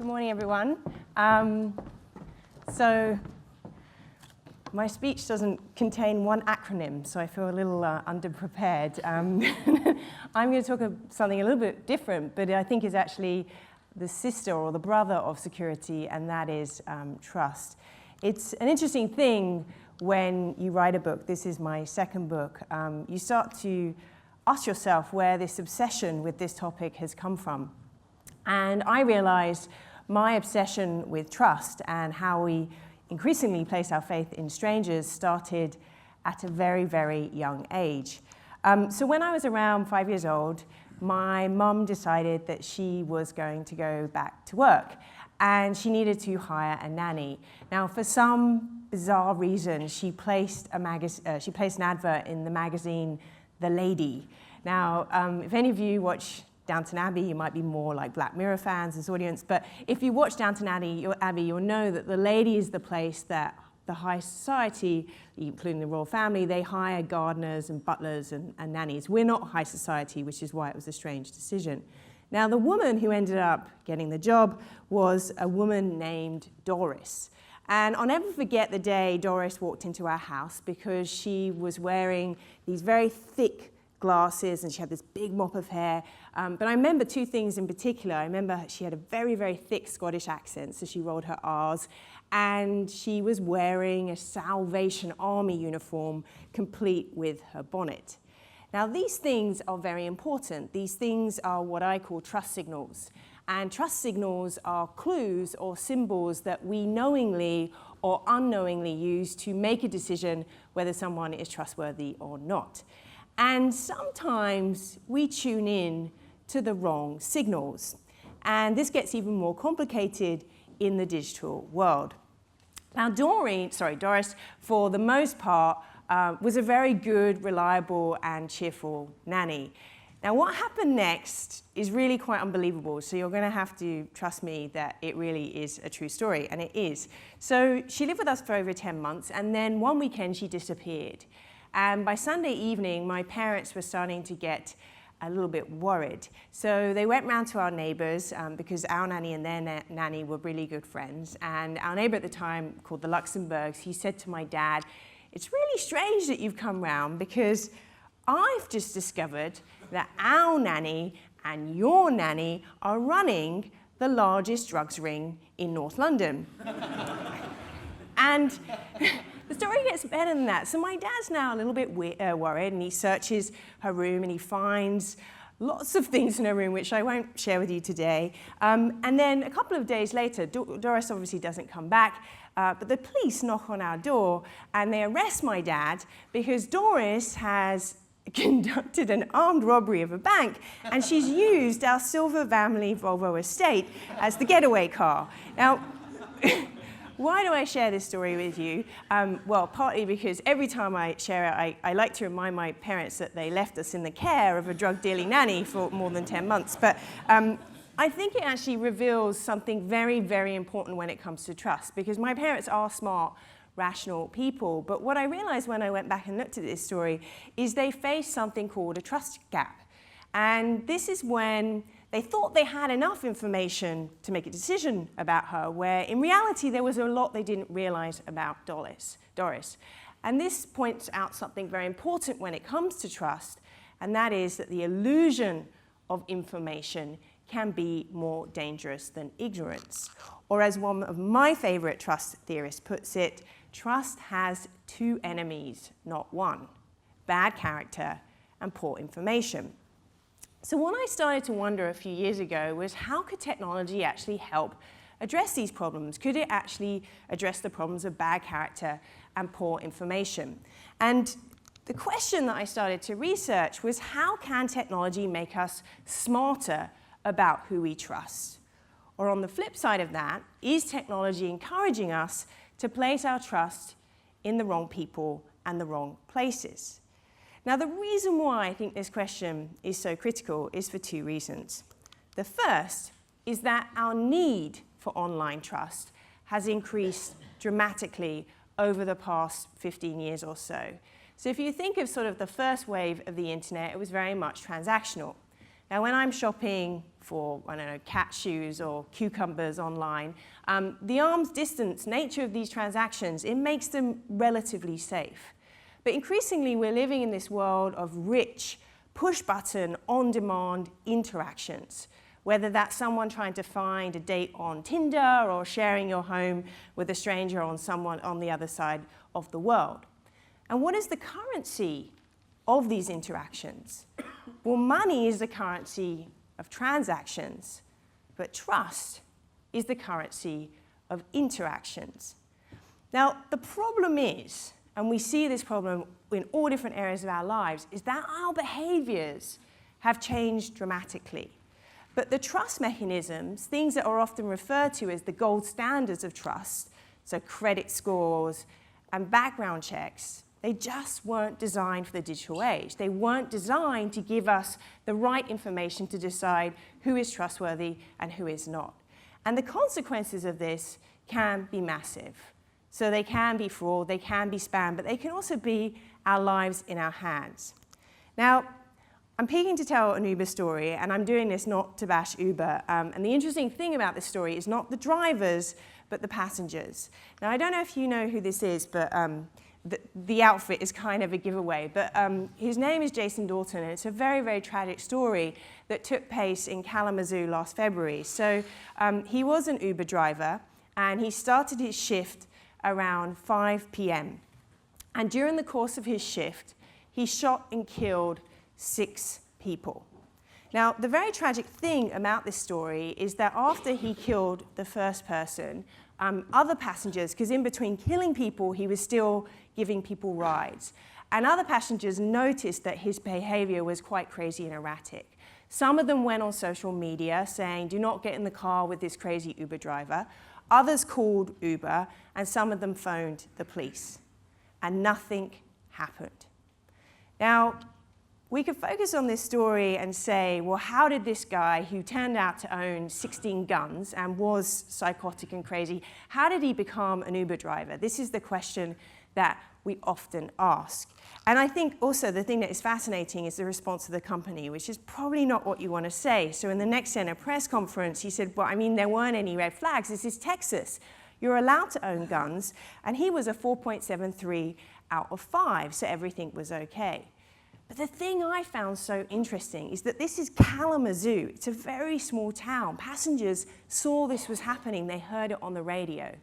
Good morning, everyone. So my speech doesn't contain one acronym, so I feel a little underprepared. I'm going to talk of something a little bit different, but I think is actually the sister or the brother of security, and that is trust. It's an interesting thing when you write a book. This is my second book. You start to ask yourself where this obsession with this topic has come from. And I realized my obsession with trust and how we increasingly place our faith in strangers started at a very, very young age. So when I was around 5 years old, my mum decided that she was going to go back to work and she needed to hire a nanny. Now, for some bizarre reason, she placed an advert in the magazine The Lady. Now, if any of you watch Downton Abbey, you might be more like Black Mirror fans, this audience, but if you watch Downton Abbey, you'll know that The Lady is the place that the high society, including the royal family, they hire gardeners and butlers and nannies. We're not high society, which is why it was a strange decision. Now, the woman who ended up getting the job was a woman named Doris. And I'll never forget the day Doris walked into our house because she was wearing these very thick glasses and she had this big mop of hair. But I remember two things in particular. I remember she had a very, very thick Scottish accent, so she rolled her R's, and she was wearing a Salvation Army uniform complete with her bonnet. Now, these things are very important. These things are what I call trust signals. And trust signals are clues or symbols that we knowingly or unknowingly use to make a decision whether someone is trustworthy or not. And sometimes we tune in to the wrong signals. And this gets even more complicated in the digital world. Now, Doris, for the most part, was a very good, reliable, and cheerful nanny. Now, what happened next is really quite unbelievable, so you're going to have to trust me that it really is a true story, and it is. So she lived with us for over 10 months, and then one weekend she disappeared. And by Sunday evening, my parents were starting to get a little bit worried. So they went round to our neighbors because our nanny and their nanny were really good friends. And our neighbor at the time, called the Luxembourgs, he said to my dad, "It's really strange that you've come round because I've just discovered that our nanny and your nanny are running the largest drugs ring in North London." And the story gets better than that. So my dad's now a little bit worried, and he searches her room and he finds lots of things in her room, which I won't share with you today. And then a couple of days later, Doris obviously doesn't come back, but the police knock on our door and they arrest my dad because Doris has conducted an armed robbery of a bank, and she's used our silver family Volvo estate as the getaway car. Now, why do I share this story with you? Well, partly because every time I share it, I like to remind my parents that they left us in the care of a drug-dealing nanny for more than 10 months. But I think it actually reveals something very, very important when it comes to trust, because my parents are smart, rational people. But what I realized when I went back and looked at this story is they faced something called a trust gap. And this is when they thought they had enough information to make a decision about her, where in reality there was a lot they didn't realize about Doris. And this points out something very important when it comes to trust, and that is that the illusion of information can be more dangerous than ignorance. Or as one of my favorite trust theorists puts it, trust has two enemies, not one: bad character and poor information. So what I started to wonder a few years ago was, how could technology actually help address these problems? Could it actually address the problems of bad character and poor information? And the question that I started to research was, how can technology make us smarter about who we trust? Or on the flip side of that, is technology encouraging us to place our trust in the wrong people and the wrong places? Now, the reason why I think this question is so critical is for two reasons. The first is that our need for online trust has increased dramatically over the past 15 years or so. So if you think of sort of the first wave of the internet, it was very much transactional. Now, when I'm shopping for, I don't know, cat shoes or cucumbers online, the arm's distance nature of these transactions, it makes them relatively safe. But increasingly, we're living in this world of rich, push-button, on-demand interactions, whether that's someone trying to find a date on Tinder or sharing your home with a stranger on someone on the other side of the world. And what is the currency of these interactions? Well, money is the currency of transactions, but trust is the currency of interactions. Now, the problem is, and we see this problem in all different areas of our lives, is that our behaviors have changed dramatically. But the trust mechanisms, things that are often referred to as the gold standards of trust, so credit scores and background checks, they just weren't designed for the digital age. They weren't designed to give us the right information to decide who is trustworthy and who is not. And the consequences of this can be massive. So they can be fraud, they can be spam, but they can also be our lives in our hands. Now, I'm peeking to tell an Uber story, and I'm doing this not to bash Uber. And the interesting thing about this story is not the drivers, but the passengers. Now, I don't know if you know who this is, but the outfit is kind of a giveaway. But his name is Jason Dalton, and it's a very, very tragic story that took place in Kalamazoo last February. So he was an Uber driver, and he started his shift around 5 p.m. And during the course of his shift, he shot and killed 6 people. Now, the very tragic thing about this story is that after he killed the first person, other passengers, because in between killing people, he was still giving people rides, and other passengers noticed that his behavior was quite crazy and erratic. Some of them went on social media saying, "Do not get in the car with this crazy Uber driver." Others called Uber, and some of them phoned the police, and nothing happened. Now, we could focus on this story and say, well, how did this guy, who turned out to own 16 guns and was psychotic and crazy, how did he become an Uber driver? This is the question that we often ask. And I think also the thing that is fascinating is the response of the company, which is probably not what you want to say. So in the next Senate press conference, he said, well, I mean, there weren't any red flags. This is Texas. You're allowed to own guns. And he was a 4.73 out of 5, so everything was okay. But the thing I found so interesting is that this is Kalamazoo. It's a very small town. Passengers saw this was happening. They heard it on the radio.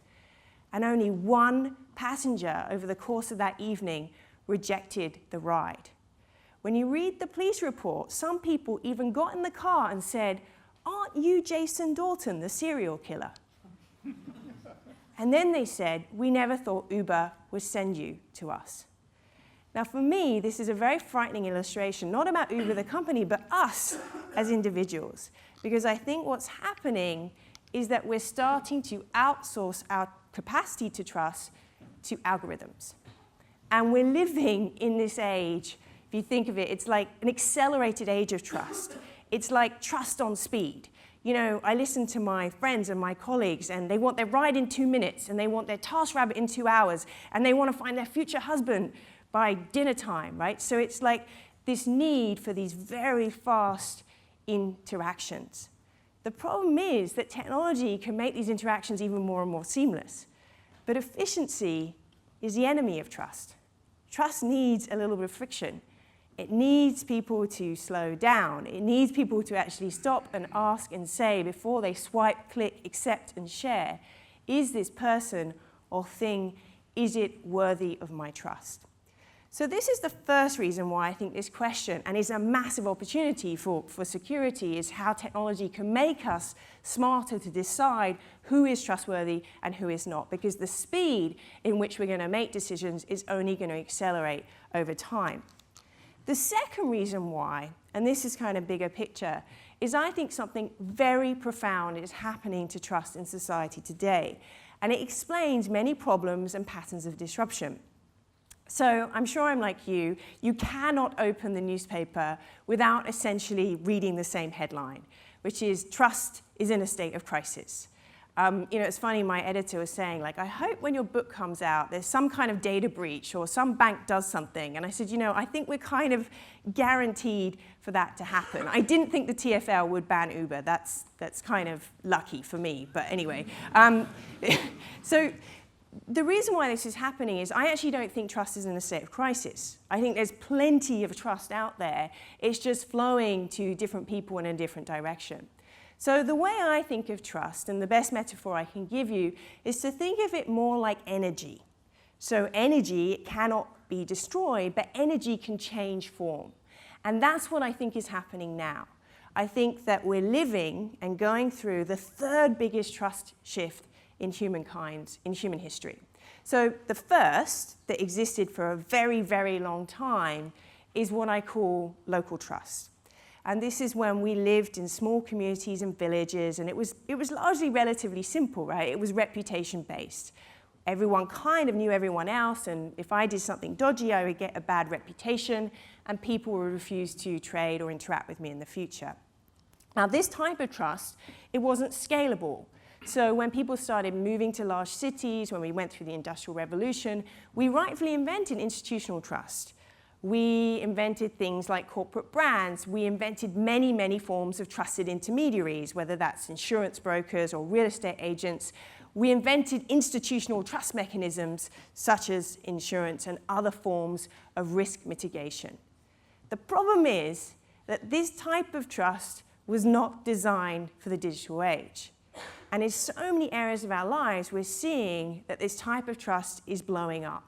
And only one passenger over the course of that evening rejected the ride. When you read the police report, some people even got in the car and said, "Aren't you Jason Dalton, the serial killer?" And then they said, "We never thought Uber would send you to us." Now, for me, this is a very frightening illustration, not about Uber, the company, but us as individuals. Because I think what's happening is that we're starting to outsource our capacity to trust to algorithms. And we're living in this age, if you think of it, it's like an accelerated age of trust. It's like trust on speed. You know, I listen to my friends and my colleagues, and they want their ride in 2 minutes, and they want their TaskRabbit in 2 hours, and they want to find their future husband by dinner time, right? So it's like this need for these very fast interactions. The problem is that technology can make these interactions even more and more seamless. But efficiency is the enemy of trust. Trust needs a little bit of friction. It needs people to slow down. It needs people to actually stop and ask and say before they swipe, click, accept, and share, is this person or thing, is it worthy of my trust? So this is the first reason why I think this question, and is a massive opportunity for security, is how technology can make us smarter to decide who is trustworthy and who is not, because the speed in which we're going to make decisions is only going to accelerate over time. The second reason why, and this is kind of bigger picture, is I think something very profound is happening to trust in society today, and it explains many problems and patterns of disruption. So I'm sure I'm like you cannot open the newspaper without essentially reading the same headline, which is trust is in a state of crisis. It's funny, my editor was saying, like, I hope when your book comes out, there's some kind of data breach or some bank does something. And I said, I think we're kind of guaranteed for that to happen. I didn't think the TfL would ban Uber. That's kind of lucky for me. But anyway, so the reason why this is happening is I actually don't think trust is in a state of crisis. I think there's plenty of trust out there. It's just flowing to different people in a different direction. So the way I think of trust, and the best metaphor I can give you, is to think of it more like energy. So energy cannot be destroyed, but energy can change form. And that's what I think is happening now. I think that we're living and going through the third biggest trust shift in humankind, in human history. So the first, that existed for a very, very long time, is what I call local trust. And this is when we lived in small communities and villages, and it was largely relatively simple, right? It was reputation-based. Everyone kind of knew everyone else, and if I did something dodgy, I would get a bad reputation, and people would refuse to trade or interact with me in the future. Now, this type of trust, it wasn't scalable. So when people started moving to large cities, when we went through the Industrial Revolution, we rightfully invented institutional trust. We invented things like corporate brands. We invented many, many forms of trusted intermediaries, whether that's insurance brokers or real estate agents. We invented institutional trust mechanisms, such as insurance and other forms of risk mitigation. The problem is that this type of trust was not designed for the digital age. And in so many areas of our lives, we're seeing that this type of trust is blowing up.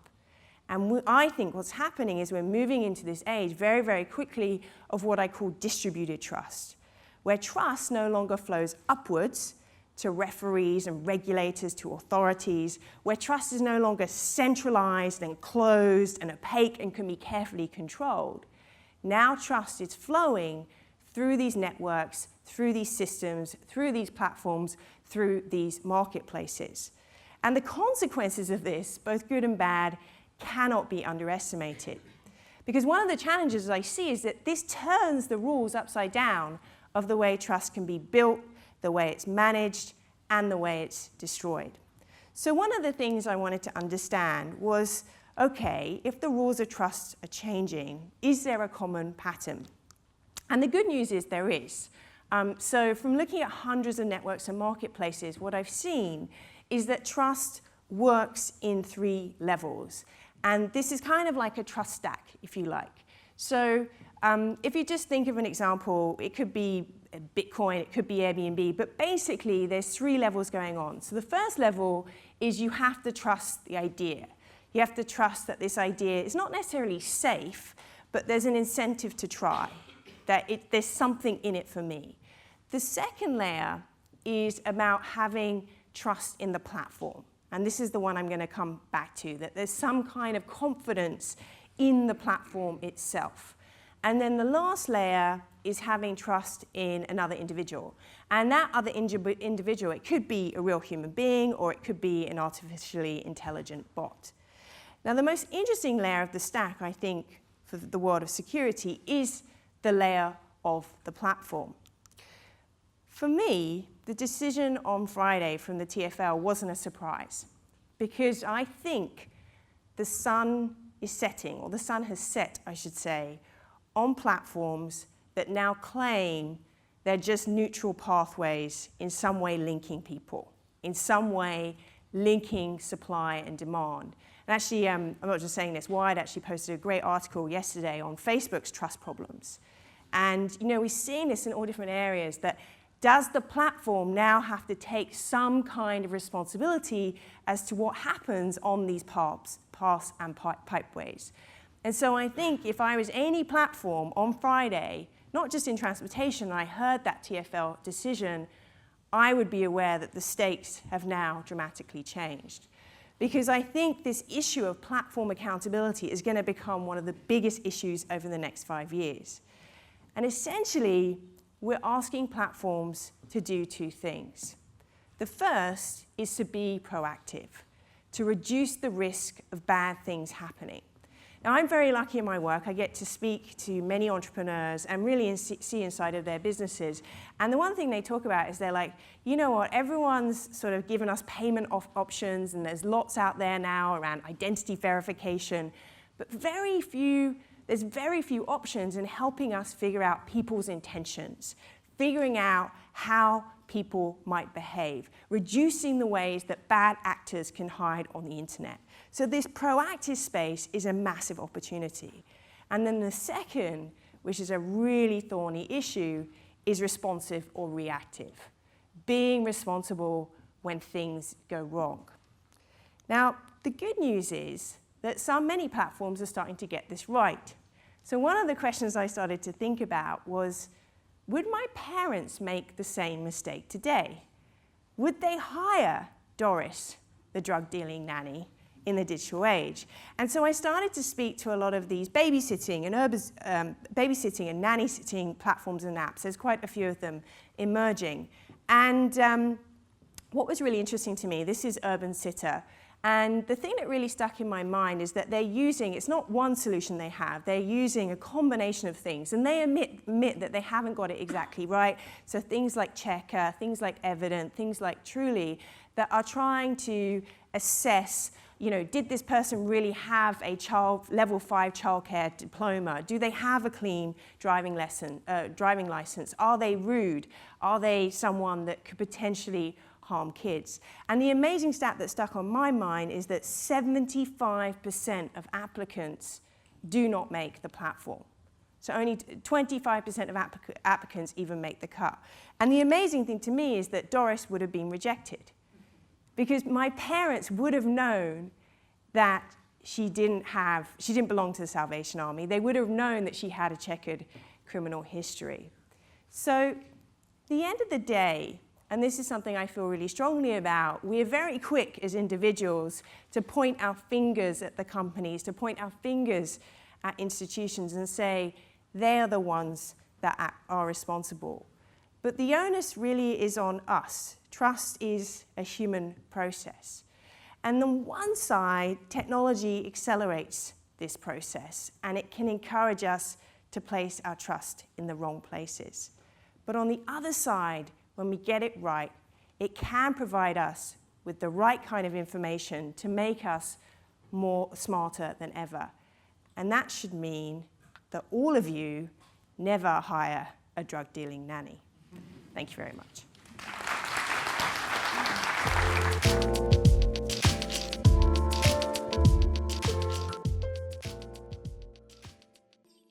And I think what's happening is we're moving into this age very, very quickly of what I call distributed trust, where trust no longer flows upwards to referees and regulators, to authorities, where trust is no longer centralized and closed and opaque and can be carefully controlled. Now trust is flowing through these networks, through these systems, through these platforms, through these marketplaces. And the consequences of this, both good and bad, cannot be underestimated. Because one of the challenges I see is that this turns the rules upside down of the way trust can be built, the way it's managed, and the way it's destroyed. So one of the things I wanted to understand was, okay, if the rules of trust are changing, is there a common pattern? And the good news is there is. So from looking at hundreds of networks and marketplaces, what I've seen is that trust works in 3 levels. And this is kind of like a trust stack, if you like. So if you just think of an example, it could be Bitcoin, it could be Airbnb, but basically there's 3 levels going on. So the first level is you have to trust the idea. You have to trust that this idea is not necessarily safe, but there's an incentive to try, that there's something in it for me. The second layer is about having trust in the platform. And this is the one I'm going to come back to, that there's some kind of confidence in the platform itself. And then the last layer is having trust in another individual. And that other individual, it could be a real human being, or it could be an artificially intelligent bot. Now, the most interesting layer of the stack, I think, for the world of security is the layer of the platform. For me, the decision on Friday from the TfL wasn't a surprise, because I think the sun is setting, or the sun has set, I should say, on platforms that now claim they're just neutral pathways in some way linking people, in some way linking supply and demand. And actually, I'm not just saying this, Wired actually posted a great article yesterday on Facebook's trust problems. And we're seeing this in all different areas, that does the platform now have to take some kind of responsibility as to what happens on these paths and pipeways? And so I think if I was any platform on Friday, not just in transportation, and I heard that TfL decision, I would be aware that the stakes have now dramatically changed. Because I think this issue of platform accountability is going to become one of the biggest issues over the next 5 years. And essentially, we're asking platforms to do 2 things. The first is to be proactive, to reduce the risk of bad things happening. Now, I'm very lucky in my work. I get to speak to many entrepreneurs and really see inside of their businesses. And the one thing they talk about is they're like, you know what, everyone's sort of given us payment options, and there's lots out there now around identity verification, but there's very few options in helping us figure out people's intentions, figuring out how people might behave, reducing the ways that bad actors can hide on the internet. So this proactive space is a massive opportunity. And then the second, which is a really thorny issue, is responsive or reactive, being responsible when things go wrong. Now, the good news is that many platforms are starting to get this right. So one of the questions I started to think about was, would my parents make the same mistake today? Would they hire Doris, the drug-dealing nanny, in the digital age? And so I started to speak to a lot of these babysitting and nanny-sitting platforms and apps. There's quite a few of them emerging. And what was really interesting to me, this is Urban Sitter. And the thing that really stuck in my mind is that it's not one solution they have, they're using a combination of things. And they admit that they haven't got it exactly right. So things like Checker, things like Evident, things like Truly, that are trying to assess, did this person really have a level 5 childcare diploma? Do they have a clean driving license? Are they rude? Are they someone that could potentially harm kids? And the amazing stat that stuck on my mind is that 75% of applicants do not make the platform. So only 25% of applicants even make the cut. And the amazing thing to me is that Doris would have been rejected, because my parents would have known that she didn't belong to the Salvation Army. They would have known that she had a checkered criminal history. So at the end of the day, and this is something I feel really strongly about, we are very quick as individuals to point our fingers at the companies, to point our fingers at institutions and say, they are the ones that are responsible. But the onus really is on us. Trust is a human process. And on one side, technology accelerates this process, and it can encourage us to place our trust in the wrong places. But on the other side, when we get it right, it can provide us with the right kind of information to make us smarter than ever. And that should mean that all of you never hire a drug-dealing nanny. Thank you very much.